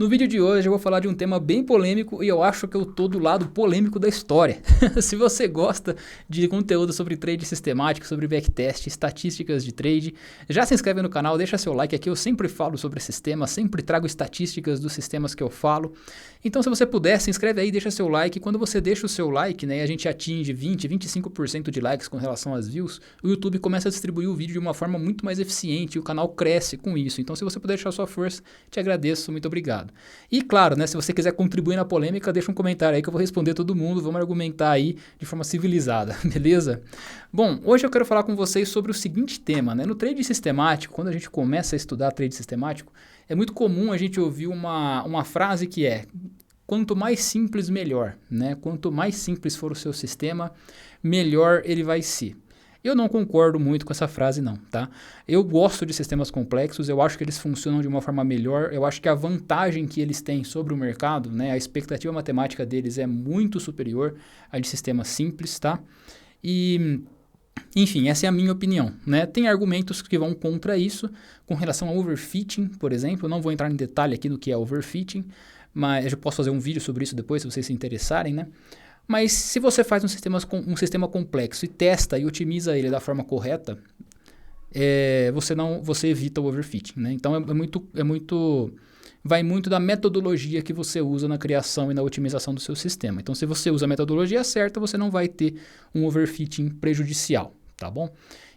No vídeo de hoje eu vou falar de um tema bem polêmico e eu acho que eu tô do lado polêmico da história. Se você gosta de conteúdo sobre trade sistemático, sobre backtest, estatísticas de trade, já se inscreve no canal, deixa seu like aqui, eu sempre falo sobre sistema, sempre trago estatísticas dos sistemas que eu falo. Então se você puder, se inscreve aí, deixa seu like. Quando você deixa o seu like, né, e a gente atinge 20, 25% de likes com relação às views, o YouTube começa a distribuir o vídeo de uma forma muito mais eficiente e o canal cresce com isso. Então se você puder deixar sua força, te agradeço, muito obrigado. E claro, né, se você quiser contribuir na polêmica, deixa um comentário aí que eu vou responder todo mundo, vamos argumentar aí de forma civilizada, beleza? Bom, hoje eu quero falar com vocês sobre o seguinte tema, né? No trade sistemático, quando a gente começa a estudar trade sistemático, é muito comum a gente ouvir uma frase que é: quanto mais simples, melhor, né? Quanto mais simples for o seu sistema, melhor ele vai ser. Eu não concordo muito com essa frase não, tá? Eu gosto de sistemas complexos, eu acho que eles funcionam de uma forma melhor, eu acho que a vantagem que eles têm sobre o mercado, né, a expectativa matemática deles é muito superior à de sistemas simples, tá? E, enfim, essa é a minha opinião, né? Tem argumentos que vão contra isso, com relação ao overfitting, por exemplo, eu não vou entrar em detalhe aqui do que é overfitting, mas eu já posso fazer um vídeo sobre isso depois, se vocês se interessarem, né? Mas se você faz um sistema complexo e testa e otimiza ele da forma correta, você evita o overfitting, né? Então vai muito da metodologia que você usa na criação e na otimização do seu sistema. Então se você usa a metodologia certa, você não vai ter um overfitting prejudicial, tá bom?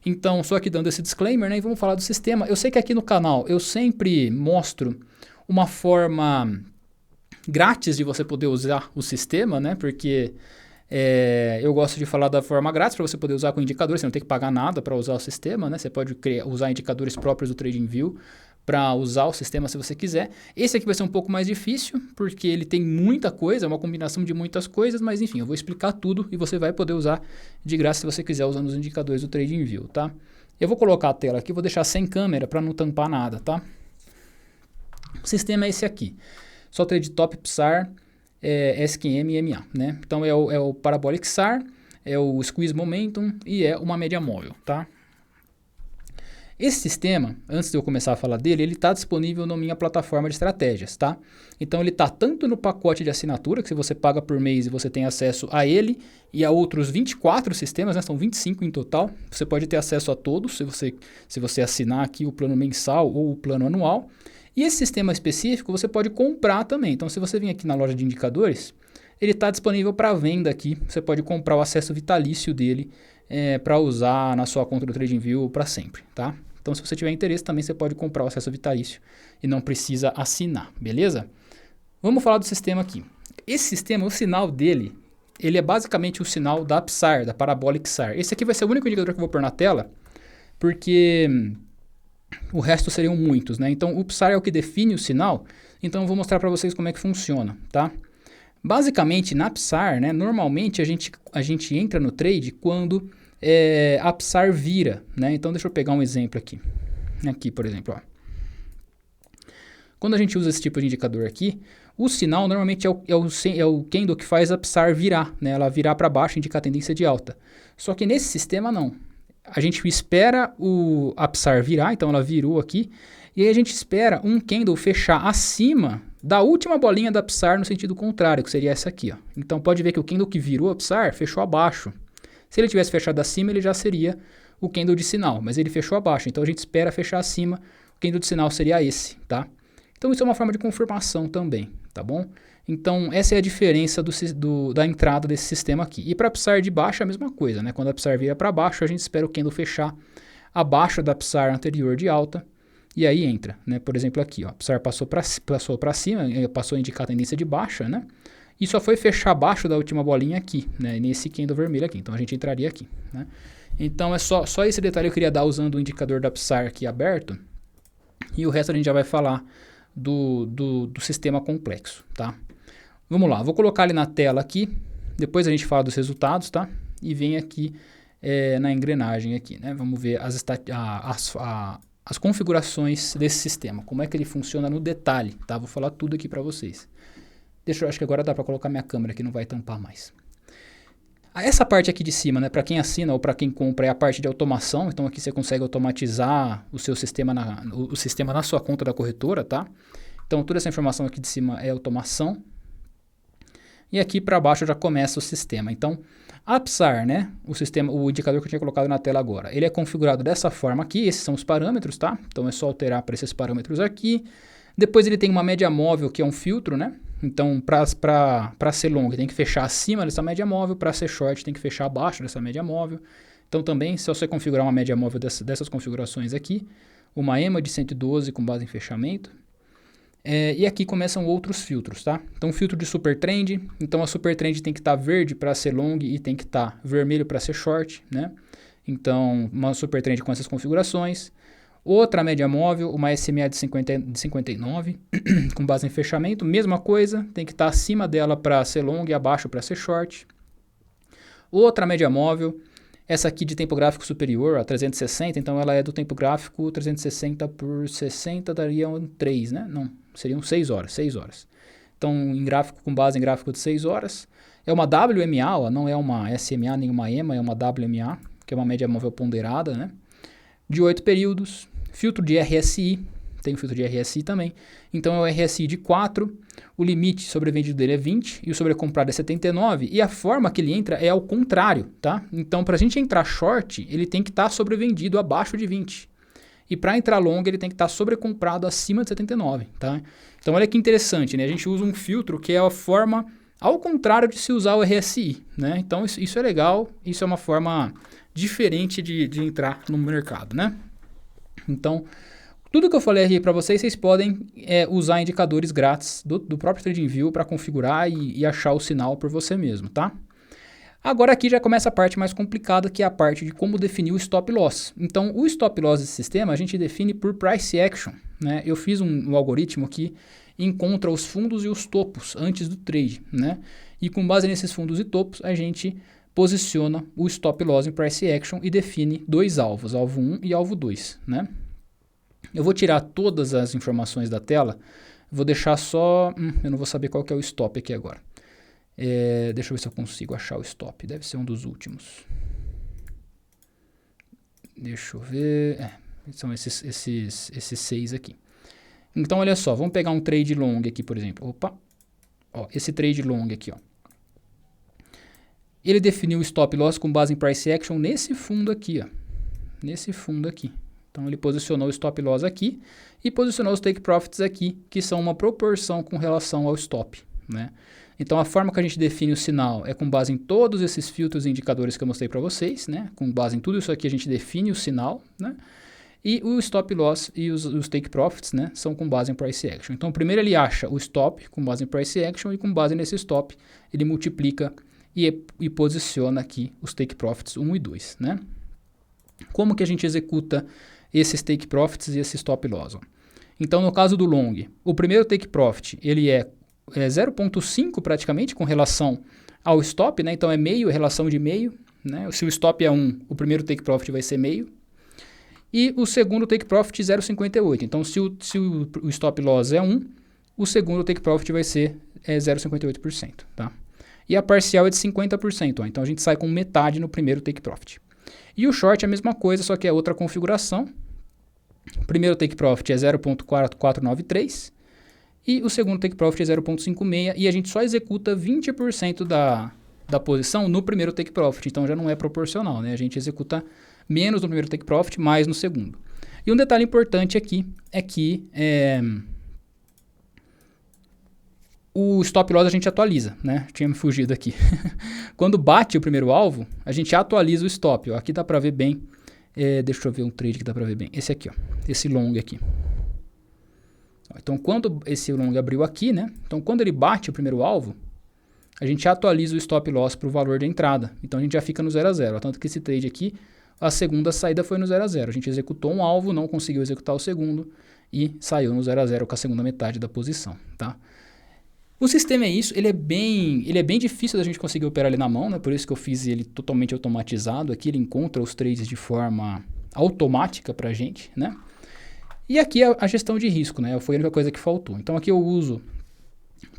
Então só aqui dando esse disclaimer, né? E vamos falar do sistema. Eu sei que aqui no canal eu sempre mostro uma forma grátis de você poder usar o sistema, né? Porque eu gosto de falar da forma grátis para você poder usar com indicadores, você não tem que pagar nada para usar o sistema, né? Você pode usar indicadores próprios do TradingView para usar o sistema se você quiser. Esse aqui vai ser um pouco mais difícil, porque ele tem muita coisa, é uma combinação de muitas coisas, mas enfim, eu vou explicar tudo e você vai poder usar de graça se você quiser usando os indicadores do TradingView, tá? Eu vou colocar a tela aqui, vou deixar sem câmera para não tampar nada, tá? O sistema é esse aqui. Só trade top PSAR, SQM e MA, né? Então é o Parabolic SAR, é o Squeeze Momentum e é uma média móvel, tá? Esse sistema, antes de eu começar a falar dele, ele está disponível na minha plataforma de estratégias, tá? Então ele está tanto no pacote de assinatura, que se você paga por mês e você tem acesso a ele e a outros 24 sistemas, né? São 25 em total, você pode ter acesso a todos se você assinar aqui o plano mensal ou o plano anual. E esse sistema específico você pode comprar também. Então, se você vir aqui na loja de indicadores, ele está disponível para venda aqui. Você pode comprar o acesso vitalício dele para usar na sua conta do TradingView para sempre, tá? Então, se você tiver interesse, também você pode comprar o acesso vitalício e não precisa assinar, beleza? Vamos falar do sistema aqui. Esse sistema, o sinal dele, ele é basicamente o sinal da PSAR, da Parabolic SAR. Esse aqui vai ser o único indicador que eu vou pôr na tela, porque o resto seriam muitos, né? Então, o PSAR é o que define o sinal, então eu vou mostrar para vocês como é que funciona, tá? Basicamente, na PSAR, né, normalmente a gente entra no trade quando a PSAR vira, né? Então, deixa eu pegar um exemplo aqui. Aqui, por exemplo, ó. Quando a gente usa esse tipo de indicador aqui, o sinal normalmente é o candle que faz a PSAR virar, né? Ela virar para baixo, indicar tendência de alta. Só que nesse sistema, não. A gente espera a PSAR virar, então ela virou aqui, e aí a gente espera um candle fechar acima da última bolinha da PSAR no sentido contrário, que seria essa aqui, ó. Então pode ver que o candle que virou a PSAR fechou abaixo. Se ele tivesse fechado acima, ele já seria o candle de sinal, mas ele fechou abaixo, então a gente espera fechar acima, o candle de sinal seria esse, tá? Então isso é uma forma de confirmação também, tá bom? Então, essa é a diferença da entrada desse sistema aqui. E para a PSAR de baixo é a mesma coisa, né? Quando a PSAR vira para baixo, a gente espera o candle fechar abaixo da PSAR anterior de alta e aí entra, né? Por exemplo, aqui, ó, a PSAR passou para cima, passou a indicar a tendência de baixa, né? E só foi fechar abaixo da última bolinha aqui, né? Nesse candle vermelho aqui. Então, a gente entraria aqui, né? Então, é só esse detalhe que eu queria dar usando o indicador da PSAR aqui aberto. E o resto a gente já vai falar do sistema complexo, tá? Vamos lá, vou colocar ele na tela aqui, depois a gente fala dos resultados, tá? E vem aqui na engrenagem aqui, né? Vamos ver as configurações desse sistema, como é que ele funciona no detalhe, tá? Vou falar tudo aqui para vocês. Acho que agora dá para colocar minha câmera que não vai tampar mais. Essa parte aqui de cima, né, para quem assina ou para quem compra, é a parte de automação. Então aqui você consegue automatizar o seu sistema, o sistema na sua conta da corretora, tá? Então, toda essa informação aqui de cima é automação. E aqui para baixo já começa o sistema. Então, a PSAR, né, o indicador que eu tinha colocado na tela agora, ele é configurado dessa forma aqui, esses são os parâmetros, tá? Então, é só alterar para esses parâmetros aqui. Depois ele tem uma média móvel, que é um filtro, né? Então, para ser long, tem que fechar acima dessa média móvel, para ser short, tem que fechar abaixo dessa média móvel. Então, também, se você configurar uma média móvel dessas configurações aqui, uma EMA de 112 com base em fechamento. E aqui começam outros filtros, tá? Então, filtro de super trend. Então, a super trend tem que estar verde para ser long e tem que estar vermelho para ser short, né? Então, uma super trend com essas configurações. Outra média móvel, uma SMA de 59, com base em fechamento. Mesma coisa, tem que estar acima dela para ser long e abaixo para ser short. Outra média móvel, essa aqui de tempo gráfico superior, a 360, então ela é do tempo gráfico 360 por 60, daria 3, né? Não, seriam 6 horas. Então, com base em gráfico de 6 horas. É uma WMA, ó, não é uma SMA nem uma EMA, é uma WMA, que é uma média móvel ponderada, né? De 8 períodos. Filtro de RSI, tem o filtro de RSI também. Então, é o RSI de 4, o limite sobrevendido dele é 20 e o sobrecomprado é 79. E a forma que ele entra é ao contrário, tá? Então, para a gente entrar short, ele tem que estar sobrevendido abaixo de 20. E para entrar long, ele tem que estar sobrecomprado acima de 79, tá? Então, olha que interessante, né? A gente usa um filtro que é a forma ao contrário de se usar o RSI, né? Então, isso é legal, isso é uma forma diferente de entrar no mercado, né? Então, tudo que eu falei aqui para vocês podem usar indicadores grátis do próprio TradingView para configurar e achar o sinal por você mesmo, tá? Agora aqui já começa a parte mais complicada, que é a parte de como definir o stop loss. Então, o stop loss desse sistema a gente define por price action, né? Eu fiz um algoritmo que encontra os fundos e os topos antes do trade, né? E com base nesses fundos e topos, a gente posiciona o stop loss em price action e define dois alvos, alvo 1 e alvo 2, né? Eu vou tirar todas as informações da tela, vou deixar só... eu não vou saber qual que é o stop aqui agora. Deixa eu ver se eu consigo achar o stop, deve ser um dos últimos. Deixa eu ver... são esses 6 aqui. Então, olha só, vamos pegar um trade long aqui, por exemplo. Opa! Ó, esse trade long aqui, ó. Ele definiu o stop loss com base em price action nesse fundo aqui, ó. Nesse fundo aqui. Então, ele posicionou o stop loss aqui e posicionou os take profits aqui, que são uma proporção com relação ao stop, né? Então, a forma que a gente define o sinal é com base em todos esses filtros e indicadores que eu mostrei para vocês, né? Com base em tudo isso aqui, a gente define o sinal, né? E o stop loss e os take profits, né, são com base em price action. Então, primeiro ele acha o stop com base em price action e com base nesse stop ele multiplica e posiciona aqui os take profits 1 e 2, né? Como que a gente executa esses take profits e esse stop loss? Ó? Então, no caso do long, o primeiro take profit ele é 0,5 praticamente com relação ao stop, né? Então, é meio, relação de meio, né? Se o stop é 1, o primeiro take profit vai ser meio. E o segundo take profit 0,58. Então, se o stop loss é 1, o segundo take profit vai ser 0,58%, tá? E a parcial é de 50%. Ó. Então, a gente sai com metade no primeiro take profit. E o short é a mesma coisa, só que é outra configuração. O primeiro take profit é 0,4493 e o segundo take profit é 0,56 e a gente só executa 20% da posição no primeiro take profit. Então, já não é proporcional, né? A gente executa menos no primeiro take profit, mais no segundo. E um detalhe importante aqui é que o stop loss a gente atualiza, né? Tinha me fugido aqui. Quando bate o primeiro alvo, a gente atualiza o stop. Ó. Aqui dá para ver bem. Deixa eu ver um trade que dá para ver bem. Esse aqui, ó. Esse long aqui. Ó, então, quando esse long abriu aqui, né? Então, quando ele bate o primeiro alvo, a gente atualiza o stop loss para o valor de entrada. Então, a gente já fica no 0 a 0. Ó. Tanto que esse trade aqui, a segunda saída foi no 0 a 0. A gente executou um alvo, não conseguiu executar o segundo e saiu no 0 a 0 com a segunda metade da posição, tá? O sistema é isso, ele é bem difícil da gente conseguir operar ele na mão, né? Por isso que eu fiz ele totalmente automatizado. Aqui ele encontra os trades de forma automática para a gente, né? E aqui a gestão de risco, né? Foi a única coisa que faltou. Então aqui eu uso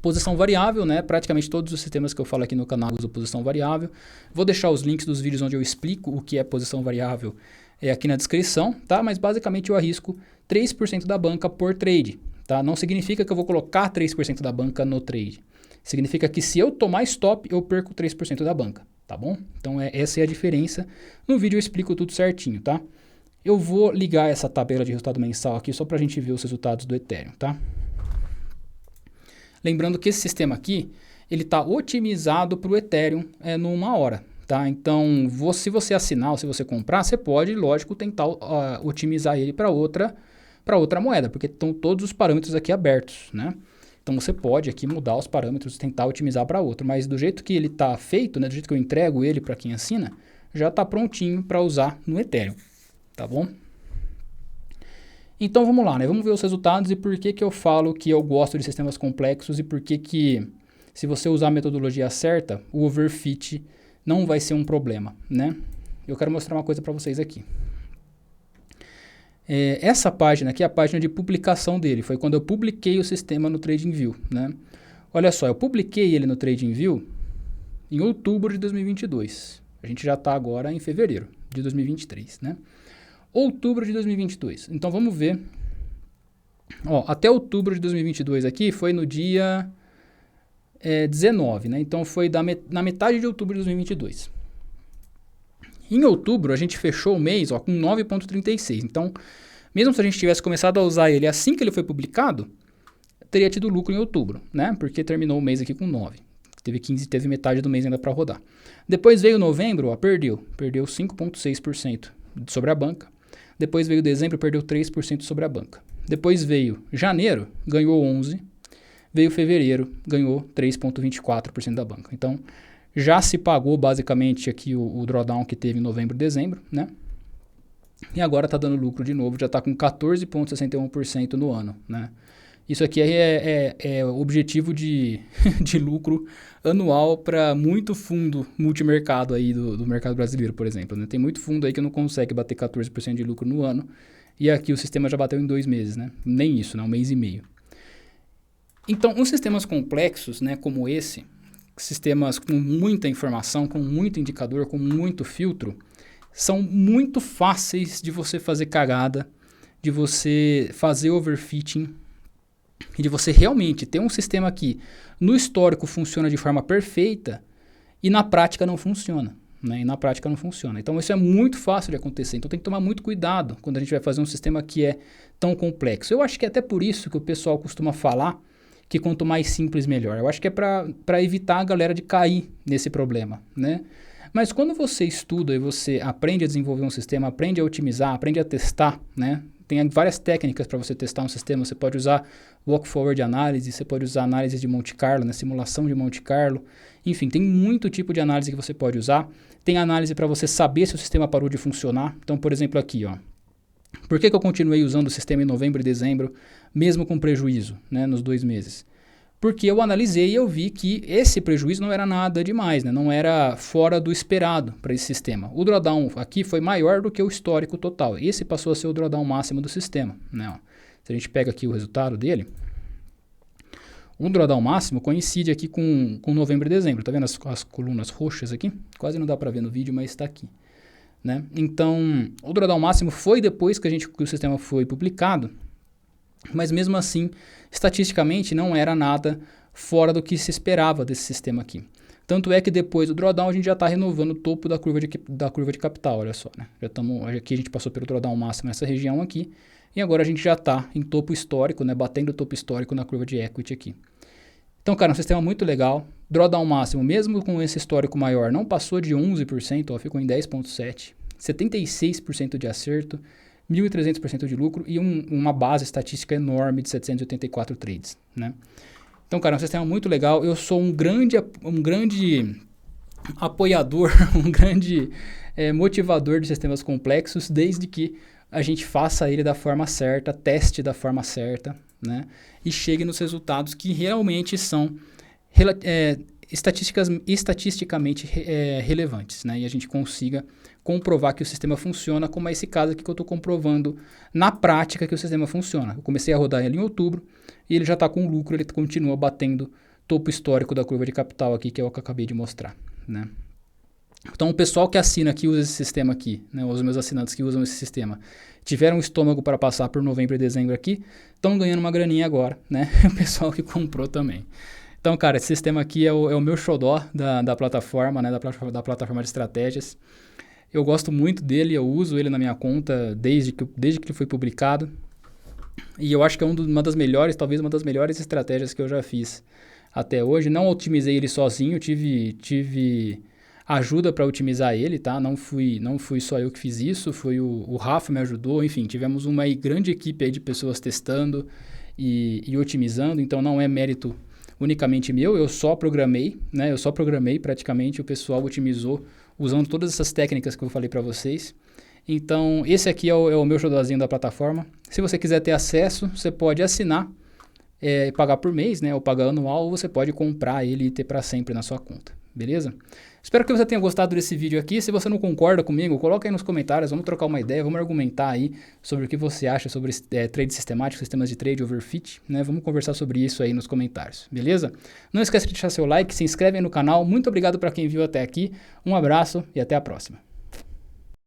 posição variável, né? Praticamente todos os sistemas que eu falo aqui no canal usam posição variável. Vou deixar os links dos vídeos onde eu explico o que é posição variável aqui na descrição, tá? Mas basicamente eu arrisco 3% da banca por trade. tá? Não significa que eu vou colocar 3% da banca no trade. Significa que se eu tomar stop, eu perco 3% da banca, tá bom? Então essa é a diferença. No vídeo eu explico tudo certinho, tá? Eu vou ligar essa tabela de resultado mensal aqui só para a gente ver os resultados do Ethereum, tá? Lembrando que esse sistema aqui, ele está otimizado para o Ethereum numa hora, tá? Então, se você assinar ou se você comprar, você pode, lógico, tentar otimizar ele para outra moeda, porque estão todos os parâmetros aqui abertos, né? Então, você pode aqui mudar os parâmetros, tentar otimizar para outro, mas do jeito que ele está feito, né, do jeito que eu entrego ele para quem assina, já está prontinho para usar no Ethereum, tá bom? Então, vamos lá, né? Vamos ver os resultados e por que eu falo que eu gosto de sistemas complexos e por que se você usar a metodologia certa, o overfit não vai ser um problema, né? Eu quero mostrar uma coisa para vocês aqui. Essa página aqui é a página de publicação dele. Foi quando eu publiquei o sistema no TradingView, né? Olha só, eu publiquei ele no TradingView em outubro de 2022. A gente já está agora em fevereiro de 2023, né? Outubro de 2022. Então, vamos ver. Ó, até outubro de 2022 aqui foi no dia 19, né? Então, foi na metade de outubro de 2022. Em outubro, a gente fechou o mês com 9,36. Então, mesmo se a gente tivesse começado a usar ele assim que ele foi publicado, teria tido lucro em outubro, né? Porque terminou o mês aqui com 9. Teve metade do mês ainda para rodar. Depois veio novembro, perdeu 5,6% sobre a banca. Depois veio dezembro, perdeu 3% sobre a banca. Depois veio janeiro, ganhou 11%. Veio fevereiro, ganhou 3,24% da banca. Então, já se pagou basicamente aqui o drawdown que teve em novembro e dezembro, né? E agora está dando lucro de novo, já está com 14,61% no ano, né? Isso aqui é o objetivo de lucro anual para muito fundo multimercado aí do mercado brasileiro, por exemplo, né? Tem muito fundo aí que não consegue bater 14% de lucro no ano e aqui o sistema já bateu em 2 meses, né? Nem isso, né? 1 mês e meio. Então, os sistemas complexos, né, como esse, sistemas com muita informação, com muito indicador, com muito filtro, são muito fáceis de você fazer cagada, de você fazer overfitting e de você realmente ter um sistema que no histórico funciona de forma perfeita e na prática não funciona, né? Então isso é muito fácil de acontecer, então tem que tomar muito cuidado quando a gente vai fazer um sistema que é tão complexo. Eu acho que é até por isso que o pessoal costuma falar que quanto mais simples, melhor. Eu acho que é para evitar a galera de cair nesse problema, né? Mas quando você estuda e você aprende a desenvolver um sistema, aprende a otimizar, aprende a testar, né? Tem várias técnicas para você testar um sistema. Você pode usar walk forward análise, você pode usar análise de Monte Carlo, né? Simulação de Monte Carlo. Enfim, tem muito tipo de análise que você pode usar. Tem análise para você saber se o sistema parou de funcionar. Então, por exemplo, aqui, ó. Por que eu continuei usando o sistema em novembro e dezembro, mesmo com prejuízo, né, nos 2 meses? Porque eu analisei e eu vi que esse prejuízo não era nada demais, né, não era fora do esperado para esse sistema. O drawdown aqui foi maior do que o histórico total. Esse passou a ser o drawdown máximo do sistema, né, ó. Se a gente pega aqui o resultado dele, o drawdown máximo coincide aqui com novembro e dezembro. Tá vendo as colunas roxas aqui? Quase não dá para ver no vídeo, mas está aqui. Né? Então, o drawdown máximo foi depois que o sistema foi publicado, mas mesmo assim, estatisticamente, não era nada fora do que se esperava desse sistema aqui. Tanto é que depois do drawdown a gente já está renovando o topo da curva de capital, olha só. Né? Aqui a gente passou pelo drawdown máximo nessa região aqui, e agora a gente já está em topo histórico, né? Batendo o topo histórico na curva de equity aqui. Então, cara, um sistema muito legal. Drawdown máximo, mesmo com esse histórico maior, não passou de 11%, ó, ficou em 10,7%. 76% de acerto, 1.300% de lucro e uma base estatística enorme de 784 trades, né? Então, cara, é um sistema muito legal. Eu sou um grande apoiador, um grande motivador de sistemas complexos, desde que a gente faça ele da forma certa, teste da forma certa, né? E chegue nos resultados que realmente são estatisticamente relevantes, né? E a gente consiga comprovar que o sistema funciona, como é esse caso aqui que eu estou comprovando na prática que o sistema funciona. Eu comecei a rodar ele em outubro e ele já está com lucro, ele continua batendo topo histórico da curva de capital aqui, que é o que eu acabei de mostrar, né? Então, o pessoal que assina, que usa esse sistema aqui, né, os meus assinantes que usam esse sistema, tiveram estômago para passar por novembro e dezembro aqui, estão ganhando uma graninha agora, né? O pessoal que comprou também. Então, cara, esse sistema aqui é o meu xodó da plataforma, né, da plataforma de estratégias. Eu gosto muito dele, eu uso ele na minha conta desde que ele foi publicado. E eu acho que é uma das melhores, talvez uma das melhores estratégias que eu já fiz até hoje. Não otimizei ele sozinho, tive ajuda para otimizar ele, tá? Não fui só eu que fiz isso, foi o Rafa me ajudou, enfim, tivemos uma grande equipe aí de pessoas testando e otimizando, então não é mérito unicamente meu, eu só programei, né? Eu só programei praticamente, o pessoal otimizou usando todas essas técnicas que eu falei para vocês. Então, esse aqui é o meu xodózinho da plataforma. Se você quiser ter acesso, você pode assinar e pagar por mês, né? Ou pagar anual, ou você pode comprar ele e ter para sempre na sua conta, beleza? Espero que você tenha gostado desse vídeo aqui. Se você não concorda comigo, coloca aí nos comentários, vamos trocar uma ideia, vamos argumentar aí sobre o que você acha sobre trade sistemático, sistemas de trade, overfit, né? Vamos conversar sobre isso aí nos comentários, beleza? Não esquece de deixar seu like, se inscreve aí no canal. Muito obrigado para quem viu até aqui. Um abraço e até a próxima.